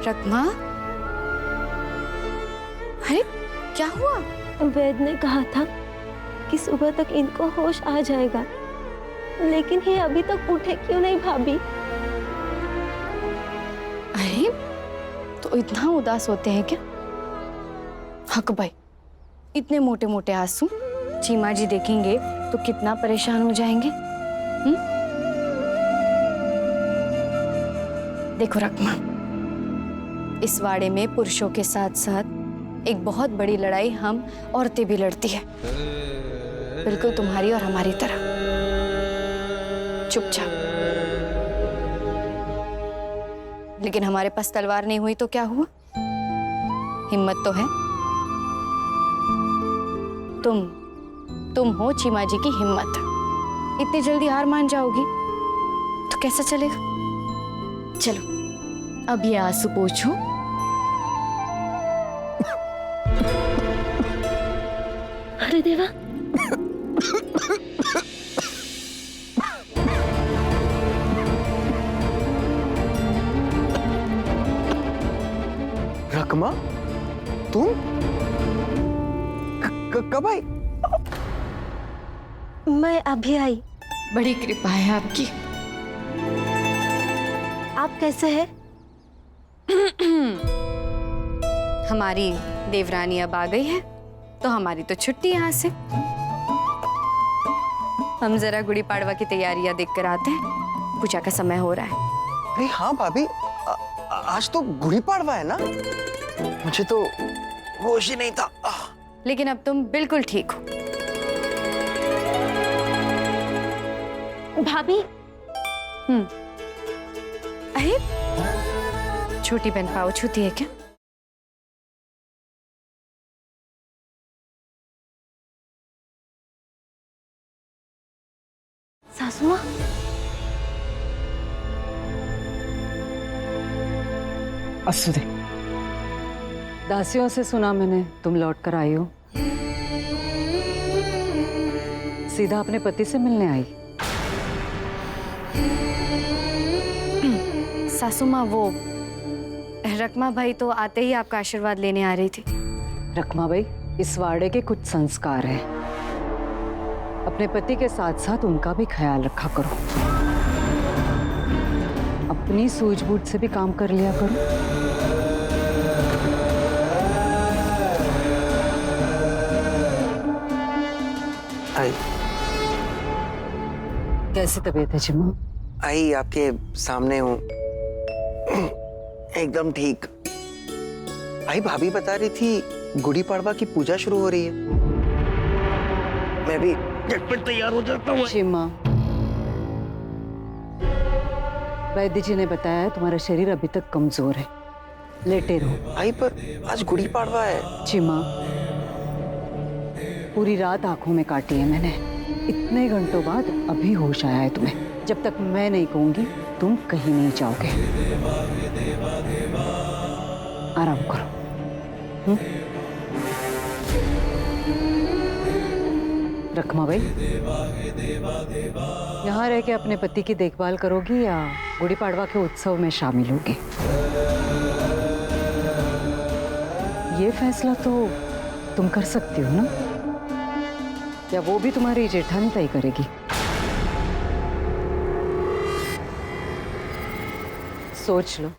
रकमा, अरे क्या हुआ? वैद्य ने कहा था कि सुबह तक इनको होश आ जाएगा, लेकिन ये अभी तक उठे क्यों नहीं भाभी? अरे तो इतना उदास होते हैं क्या? हक भाई, इतने मोटे मोटे आंसू चीमा जी देखेंगे तो कितना परेशान हो जाएंगे। देखो रकमा, इस वाड़े में पुरुषों के साथ साथ एक बहुत बड़ी लड़ाई हम औरतें भी लड़ती है, बिल्कुल तुम्हारी और हमारी तरह। चुपचाप। लेकिन हमारे पास तलवार नहीं हुई तो क्या हुआ? हिम्मत तो है। तुम हो चीमा जी की हिम्मत। इतनी जल्दी हार मान जाओगी तो कैसा चलेगा? चलो अब ये आंसू पोंछो। अरे देवा, रकमा, तुम कब आई? मैं अभी आई। बड़ी कृपा है आपकी। आप कैसे हैं? हमारी देवरानी अब आ गई है तो हमारी तो छुट्टी यहाँ से। हम जरा गुड़ी पाड़वा की तैयारियां देख कर आते हैं, पूजा का समय हो रहा है। अरे हाँ भाभी, आज तो गुड़ी पाड़वा है ना? मुझे तो होश ही नहीं था। लेकिन अब तुम बिल्कुल ठीक हो। भाभी। अरे छोटी बहन पाँव छूती है क्या? सासू माँ, असुदे, दासियों से सुना मैंने तुम लौट कर आई हो। सीधा अपने पति से मिलने आई? सासू माँ, वो रकमा भाई तो आते ही आपका आशीर्वाद लेने आ रही थी। रकमा भाई, इस वाड़े के कुछ संस्कार हैं, अपने पति के साथ साथ उनका भी ख्याल रखा करो। अपनी सूझबूझ से भी काम कर लिया करो। आई कैसी तबीयत है चिम्मा? आई आपके सामने हूँ, एकदम ठीक। आई भाभी बता रही थी गुड़ी पाड़वा की पूजा शुरू हो रही है। मैं भी झटपट तैयार हो जाता हूँ। चिम्मा, वैद्य जी ने बताया है तुम्हारा शरीर अभी तक कमजोर है, लेटे रहो। आई पर आज गुड़ी पाड़वा है। चिम्मा, पूरी रात आंखों में काटी है मैंने, इतने घंटों बाद अभी होश आया है तुम्हें। जब तक मैं नहीं कहूंगी तुम कहीं नहीं जाओगे। आराम करो। रकमा भाई, यहाँ रह के अपने पति की देखभाल करोगी या गुड़ी पाड़वा के उत्सव में शामिल होगी? ये फैसला तो तुम कर सकती हो ना, या वो भी तुम्हारी जेठानी तय करेगी? सोच लो।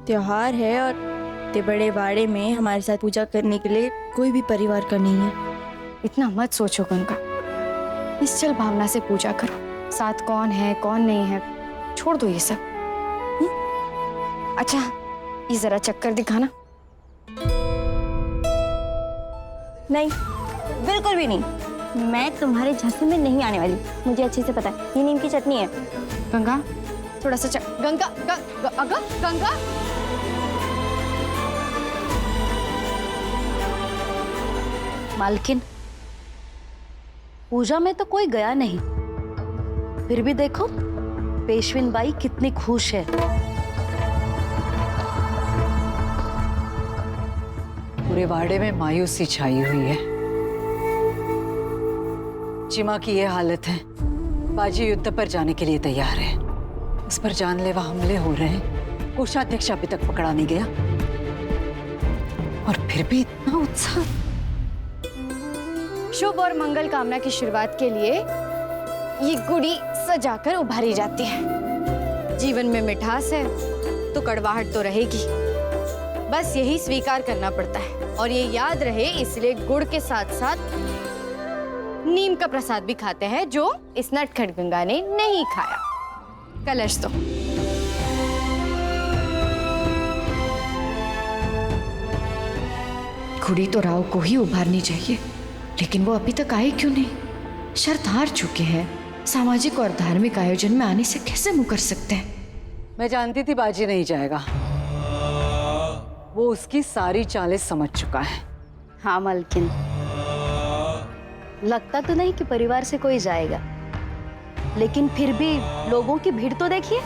त्योहार है और इतने बड़े वाड़े में हमारे साथ पूजा करने के लिए कोई भी परिवार का नहीं है। इतना मत सोचो गंगा, निश्चल भावना से पूजा करो। साथ कौन है कौन नहीं है छोड़ दो ये सब। अच्छा ये जरा चक्कर दिखाना। नहीं, बिल्कुल भी नहीं। मैं तुम्हारे झांसे में नहीं आने वाली, मुझे अच्छे से पता है। ये नीम की चटनी है। गंगा थोड़ा सा गंगा गंगा मालकिन, पूजा में तो कोई गया नहीं, फिर भी देखो पेशविन बाई कितनी खुश है। पूरे वाड़े में मायूसी छाई हुई है। चिमा की ये हालत है, बाजी युद्ध पर जाने के लिए तैयार है। उस पर जानलेवा हमले हो रहे हैं, कोषाध्यक्ष अभी तक पकड़ा नहीं गया, और फिर भी इतना उत्साह। शुभ और मंगल कामना की शुरुआत के लिए ये गुड़ी सजाकर उभारी जाती है। जीवन में मिठास है तो कड़वाहट तो रहेगी, बस यही स्वीकार करना पड़ता है। और ये याद रहे, इसलिए गुड़ के साथ साथ नीम का प्रसाद भी खाते हैं, जो इस नटखट गंगा ने नहीं खाया। कलश तो गुड़ी तो राव को ही उभारनी चाहिए, लेकिन वो अभी तक आए क्यों नहीं? शर्त हार चुके हैं, सामाजिक और धार्मिक आयोजन में आने से कैसे मुकर सकते हैं? मैं जानती थी बाजी नहीं जाएगा, वो उसकी सारी चालें समझ चुका है। हाँ मालकिन, लगता तो नहीं कि परिवार से कोई जाएगा, लेकिन फिर भी लोगों की भीड़ तो देखिए।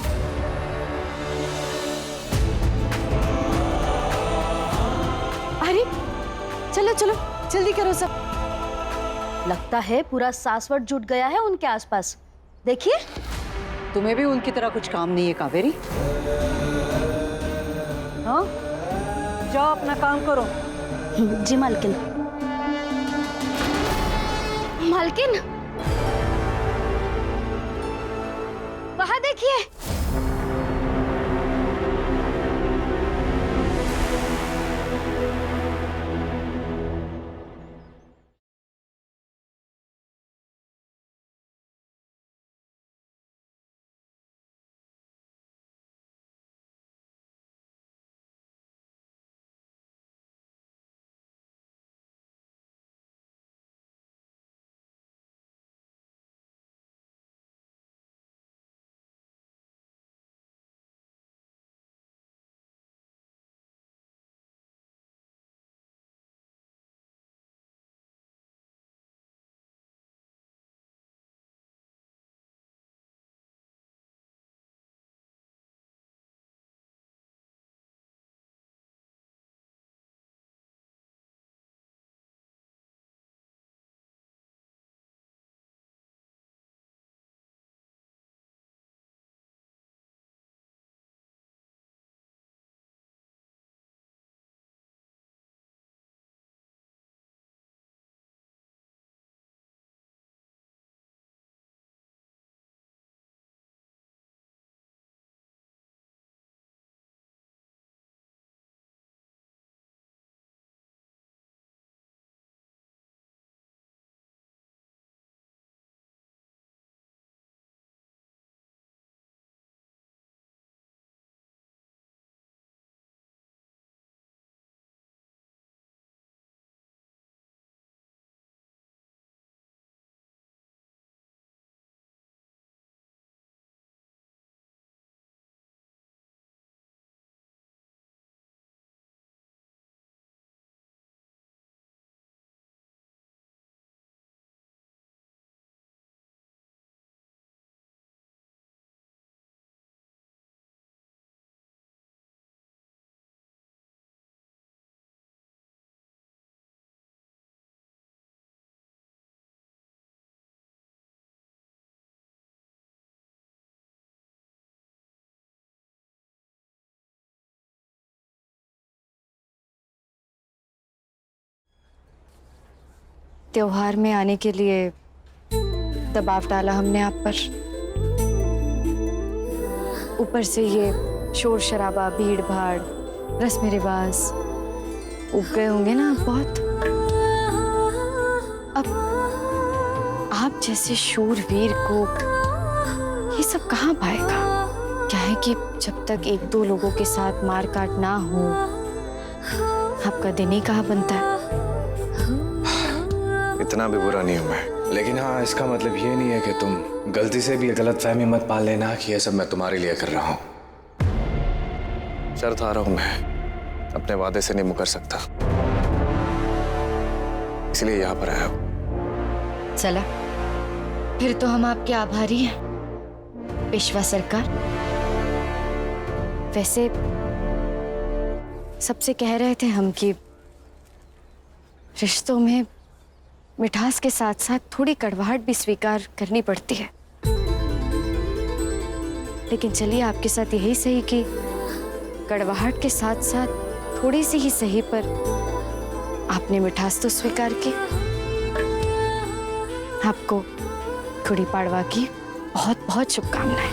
अरे चलो चलो जल्दी करो सब। लगता है पूरा सासवड़ जुट गया है उनके आसपास, देखिए। तुम्हें भी उनकी तरह कुछ काम नहीं है कावेरी? हाँ, जाओ अपना काम करो। जी मालकिन। मालकिन, वहां देखिए। त्योहार में आने के लिए दबाव डाला हमने आप पर, ऊपर से ये शोर शराबा, भीड़ भाड़, रस्म रिवाज, उब गए होंगे ना आप बहुत। अब आप जैसे शूरवीर को ये सब कहाँ पाएगा? क्या है कि जब तक एक दो लोगों के साथ मार काट ना हो, आपका दिन ही कहाँ बनता है। इतना भी बुरा नहीं हूं मैं, लेकिन हाँ, इसका मतलब ये नहीं है कि तुम गलती से भी गलत फहमी मत पाल लेना कि ये सब मैं तुम्हारे लिए कर रहा हूं। शर्त हारा हूं मैं, अपने वादे से नहीं मुकर सकता। इसलिए यहाँ पर आया हूँ। चला, फिर तो हम आपके आभारी हैं पेशवा सरकार। वैसे सबसे कह रहे थे हम कि रिश्तों में मिठास के साथ साथ थोड़ी कड़वाहट भी स्वीकार करनी पड़ती है, लेकिन चलिए आपके साथ यही सही कि कड़वाहट के साथ साथ थोड़ी सी ही सही पर आपने मिठास तो स्वीकार की। आपको गुड़ी पाड़वा की बहुत बहुत शुभकामनाएं।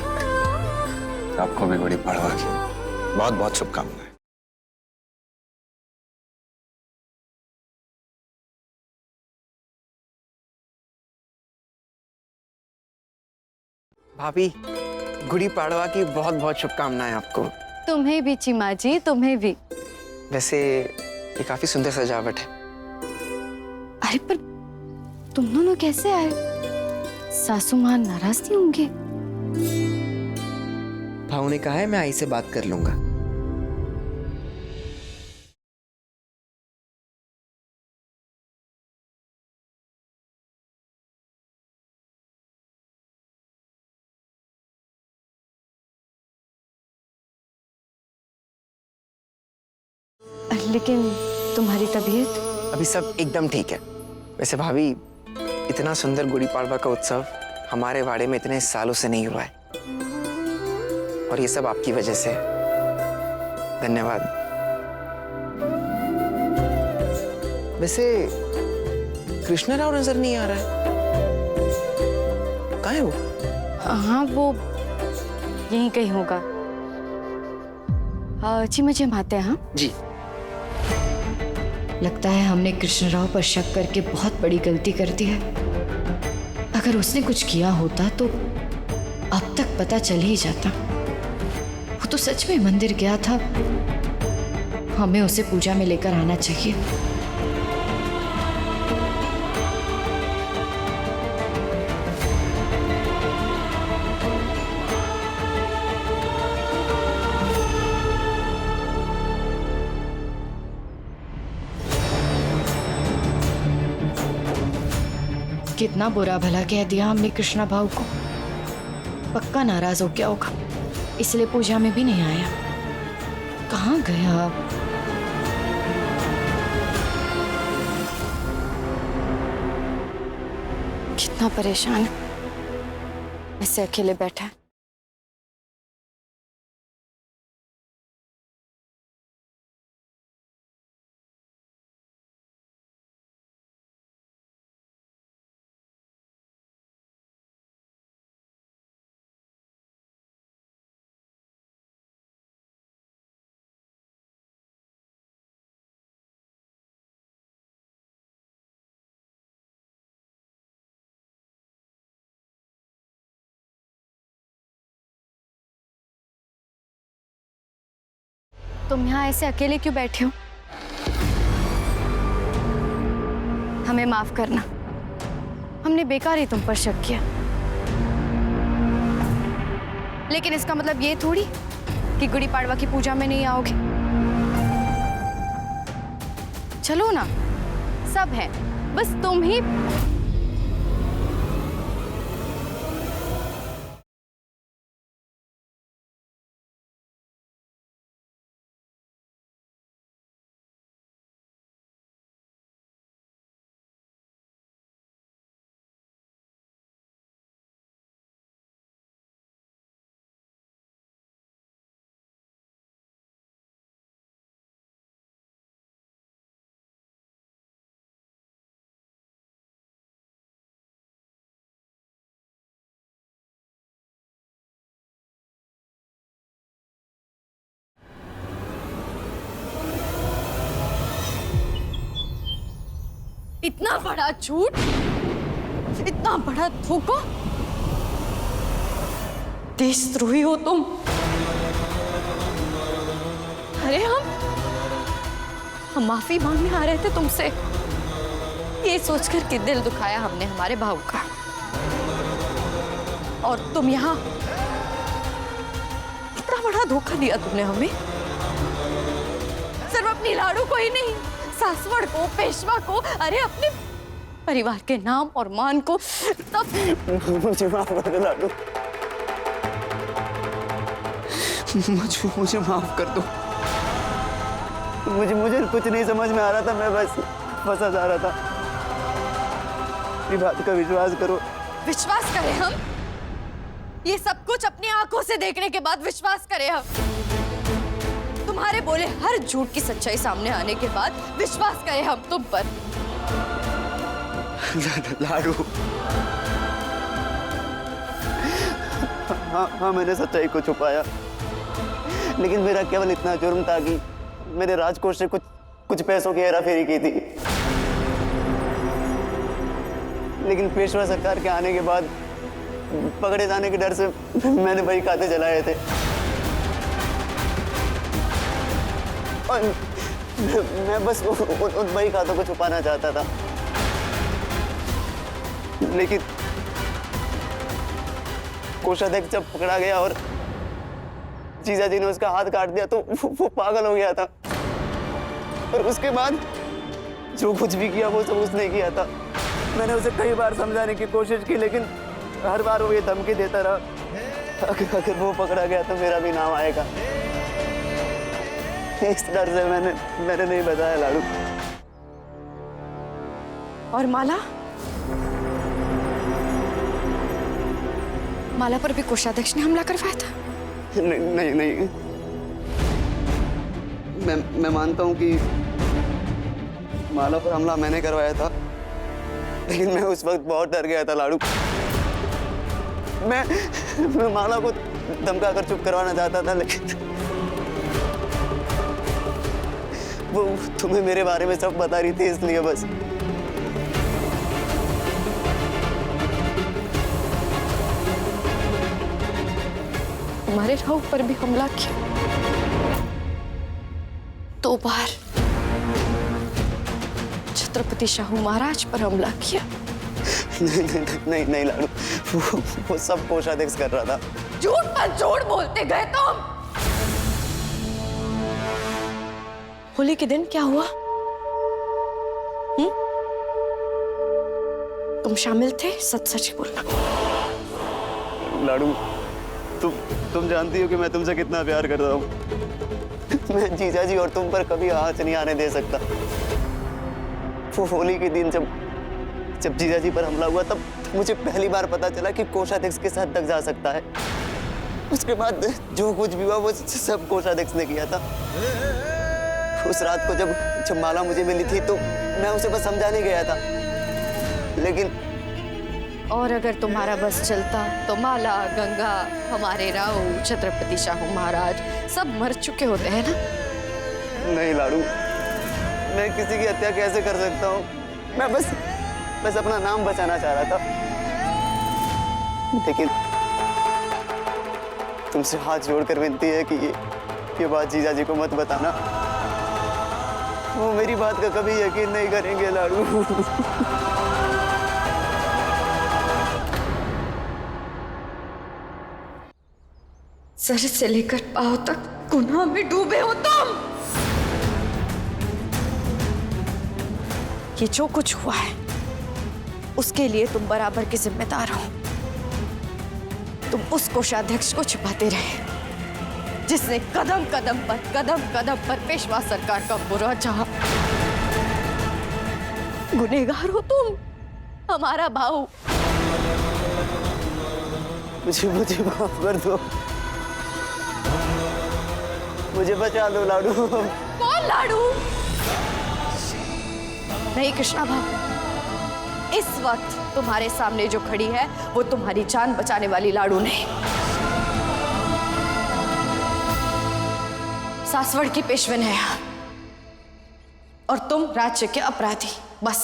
आपको भी गुड़ी पाड़वा की बहुत बहुत शुभकामनाएं। भाभी, गुड़ी पाड़वा की बहुत बहुत शुभकामनाएं आपको। तुम्हें भी चिमा जी, तुम्हें भी। वैसे ये काफी सुंदर सजावट है। अरे पर तुम दोनों कैसे आए? सासू मां नाराज नहीं होंगे? भाऊ ने कहा है मैं आई से बात कर लूंगा। लेकिन तुम्हारी तबीयत? अभी सब एकदम ठीक है। वैसे भाभी, इतना सुंदर गुड़ी पाड़वा का उत्सव हमारे वाड़े में इतने सालों से नहीं हुआ है, और ये सब आपकी वजह से। धन्यवाद। वैसे कृष्णा राव नजर नहीं आ रहा है, कहाँ है वो? हाँ, वो यहीं कहीं होगा। चिमा जी हम आते हैं। हाँ जी। लगता है हमने कृष्णराव पर शक करके बहुत बड़ी गलती कर दी है। अगर उसने कुछ किया होता तो अब तक पता चल ही जाता। वो तो सच में मंदिर गया था, हमें उसे पूजा में लेकर आना चाहिए। कितना बुरा भला कह दिया हमने कृष्णा भाऊ को। पक्का नाराज हो गया होगा, इसलिए पूजा में भी नहीं आया। कहाँ गया? कितना परेशान, ऐसे अकेले बैठा है। तुम यहाँ ऐसे अकेले क्यों बैठे हो? हमें माफ करना, हमने बेकार ही तुम पर शक किया। लेकिन इसका मतलब ये थोड़ी कि गुड़ी पाड़वा की पूजा में नहीं आओगे। चलो ना, सब है, बस तुम ही। इतना बड़ा झूठ, इतना बड़ा धोखा, देशद्रोही हो तुम। अरे हम माफी मांगने आ रहे थे तुमसे, ये सोचकर कि दिल दुखाया हमने हमारे भाऊ का, और तुम यहाँ इतना बड़ा धोखा दिया तुमने हमें। सिर्फ अपनी लाड़ू को ही नहीं, सासवड़ को, पेशवा को, अरे अपने परिवार के नाम और मान को, तब मुझे माफ कर दो लाडू, मुझे माफ कर दो। मुझे कुछ नहीं समझ में आ रहा था, मैं बस फंसा जा रहा था। मेरी बात का विश्वास करो। विश्वास करें हम? ये सब कुछ अपनी आंखों से देखने के बाद विश्वास करें हम? तुम्हारे बोले हर झूठ की सच्चाई सामने आने के बाद विश्वास करें हम तुम पर? लाडू, हाँ मैंने सच्चाई को छुपाया, लेकिन मेरा केवल इतना जुर्म था कि मेरे राजकोष से कुछ पैसों की हेराफेरी की थी। लेकिन पेशवा सरकार के आने के बाद पकड़े जाने के डर से मैंने वही खाते चलाए थे। और मैं बस उन वही खातों को छुपाना चाहता था। लेकिन कोषाध्यक्ष जब पकड़ा गया और जीजा जी ने उसका हाथ काट दिया तो वो पागल हो गया था। और उसके बाद जो कुछ भी किया वो सब उसने किया था। मैंने उसे कई बार समझाने की कोशिश की, लेकिन हर बार वो ये धमकी देता रहा, अगर वो पकड़ा गया तो मेरा भी नाम आएगा। इस डर से मैंने नहीं बताया लाडू। और माला? माला पर भी कोषाध्यक्ष ने हमला करवाया था? नहीं। मैं मानता हूं कि माला पर हमला मैंने करवाया था, लेकिन मैं उस वक्त बहुत डर गया था लाडू। मैं माला को धमका कर चुप करवाना चाहता था, लेकिन वो तुम्हें मेरे बारे में सब बता रही थी, इसलिए बस। हमारे राव पर भी हमला किया 2 बार। छत्रपति शाहू महाराज पर हमला किया। नहीं लाडू, वो सब कोषाध्यक्ष कर रहा था। झूठ पर झूठ बोलते गए तुम। होली के दिन क्या हुआ? तुम शामिल थे? सच बोलना लाडू। तुम जानती हो कि मैं तुमसे कितना प्यार करता हूँ। मैं जीजा जी और तुम पर कभी आँच नहीं आने दे सकता। वो होली के दिन जब जीजा जी पर हमला हुआ, तब मुझे पहली बार पता चला कि कोषाध्यक्ष के साथ तक जा सकता है। उसके बाद जो कुछ भी हुआ वो सब कोषाध्यक्ष ने किया था। उस रात को जब माला मुझे मिली थी तो मैं उसे बस समझाने गया था, लेकिन और अगर तुम्हारा बस चलता तो माला, गंगा, हमारे राव, छत्रपति शाहू महाराज सब मर चुके होते हैं ना? नहीं लाडू, मैं किसी की हत्या कैसे कर सकता हूँ? मैं बस अपना नाम बचाना चाह रहा था। लेकिन तुमसे हाथ जोड़कर विनती है कि ये बात जीजा जी को मत बताना। वो मेरी बात का कभी यकीन नहीं करेंगे लाडू। सर से लेकर पांव तक गुनाह में डूबे हो तुम। ये जो कुछ हुआ है उसके लिए तुम बराबर के जिम्मेदार हो। तुम उस कोषाध्यक्ष को छिपाते रहे जिसने कदम कदम पर पेशवा सरकार का बुरा चाहा। गुनहगार हो तुम, हमारा भाऊ। मुझे माफ कर दो, मुझे बचा दो लाडू। कौन लाडू? नहीं कृष्णा भाऊ, इस वक्त तुम्हारे सामने जो खड़ी है वो तुम्हारी जान बचाने वाली लाडू नहीं, सासवड़ की पेशवन है और तुम राज्य के अपराधी। बस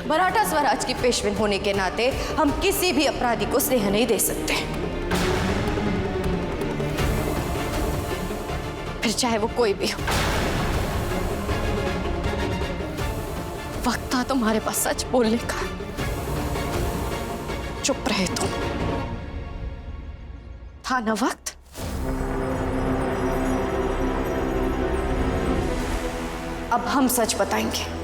मराठा स्वराज की पेशवन होने के नाते हम किसी भी अपराधी को स्नेह नहीं दे सकते, फिर चाहे वो कोई भी हो। वक्त था तुम्हारे पास सच बोलने का, चुप रहे तुम। था ना वक्त? अब हम सच बताएंगे।